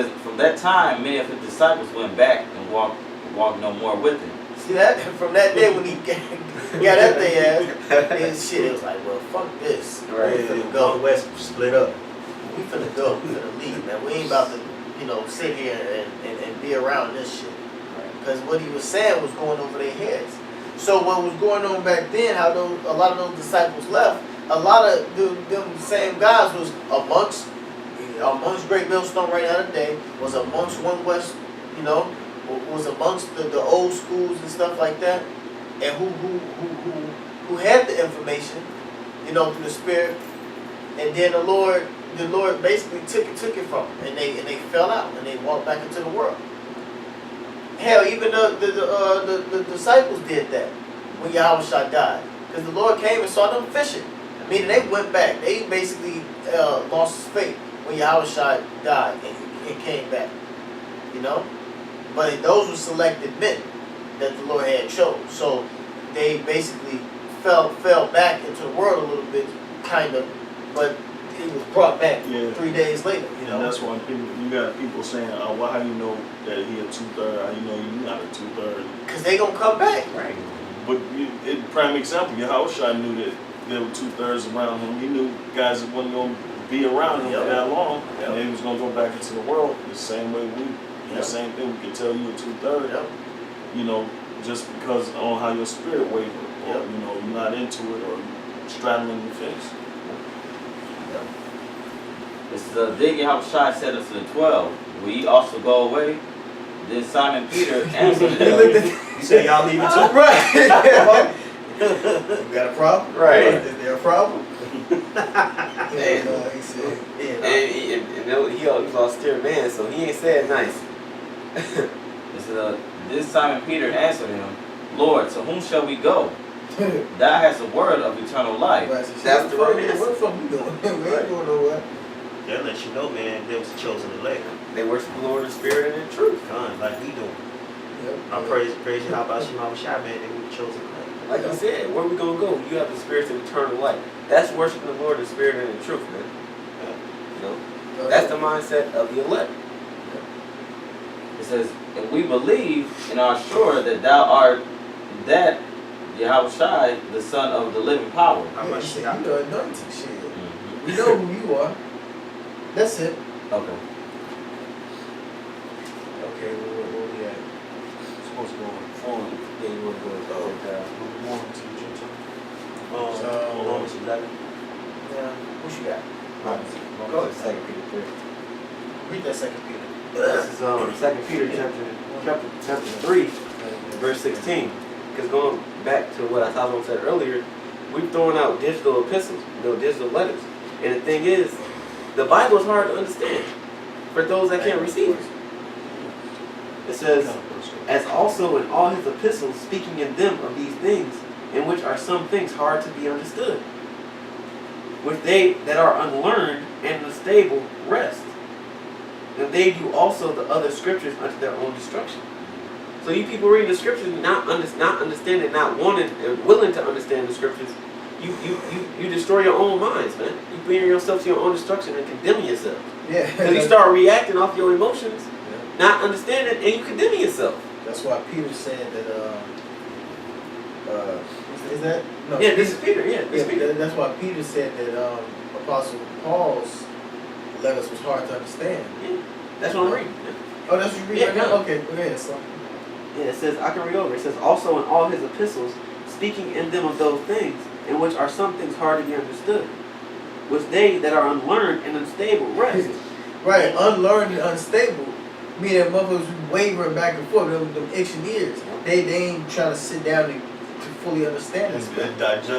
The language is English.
says, from that time, many of his disciples went back and walked no more with him. See that? From that day when he got that thing ass, his shit, it was like, well, fuck this. Right. We finna go. West split up. We finna go. We finna leave, man. We ain't about to, sit here and be around this shit. Because what he was saying was going over their heads. So what was going on back then, how a lot of those disciples left, a lot of them same guys was amongst Great Millstone right now today, was amongst One West, was amongst the old schools and stuff like that, and who had the information, through the Spirit, and then the Lord basically took it from them, and they fell out and they walked back into the world. Hell, even the disciples did that when Yahushua died, because the Lord came and saw them fishing. Meaning they went back. They basically lost his faith when Yahushua died and came back. But those were selected men that the Lord had chose. So they basically fell back into the world a little bit, kind of, but it was brought back 3 days later. And that's why you got people saying, well, how you know that he a 2/3? How you know you're not a 2/3? Because they gonna come back. Right. But prime example, Yahushua knew that there were 2/3 around him. He knew guys that wasn't going to be around him for that long, and they was going to go back into the world the same way the same thing. We can tell you a 2/3, just because on how your spirit wavered, or you're not into it, or straddling the fence. This is then Yahushua said unto the 12, will ye also go away? Then Simon Peter answered him. You say y'all leaving too? Right. You got a problem? Right. Is there a problem? And he said, he was austere man, so he ain't said nice. Then Simon Peter answered him, Lord, to whom shall we go? Thou hast a word of eternal life. That's the right answer. Where the fuck we going? We ain't going nowhere. They'll let you know, man, they was chosen elect. They worship the Lord in spirit and in truth. Like we do. Yep. I praise you. How about you, Mama Shy, man? They were chosen elect. Like I said, where we gonna go? You have the spirit of eternal life. That's worshiping the Lord in spirit and in truth, man. That's the mindset of the elect. It says, and we believe and are sure that thou art that Yahushua, the Son of the living power. Yeah, shit, you the anointed shit. We know who you are. That's it. Okay. Okay, where we at? Supposed to go on forward. Yeah, you want to go More to the Gentile. Romans 11. Yeah. What you got? Go to 2 Peter 3. Read that 2 Peter. This is 2 Peter chapter 3, verse 16. Because going back to what I thought I said earlier, we've thrown out digital epistles, digital letters. And the thing is, the Bible is hard to understand for those that can't receive it. It says, as also in all his epistles, speaking in them of these things, in which are some things hard to be understood, which they that are unlearned and unstable rest. And they do also the other scriptures unto their own destruction. So you people reading the scriptures, not understanding, not wanting, willing to understand the scriptures, you destroy your own minds, man. You bring yourself to your own destruction and condemning yourself. Yeah. Because you start reacting off your emotions, not understanding, and you condemning yourself. That's why Peter said that. Is that? No. Yeah, this is Peter. Yeah, this is Peter. That's why Peter said that Apostle Paul's letters was hard to understand. Yeah, that's what I'm reading. Oh, that's what you read right now? Okay, go ahead. So. Yeah, it says, I can read over. It says, also in all his epistles, speaking in them of those things, in which are some things hard to be understood, which they that are unlearned and unstable rest. Right, unlearned and unstable, meaning motherfuckers who wavering back and forth, them itching ears. They ain't trying to sit down and to fully understand this. Digest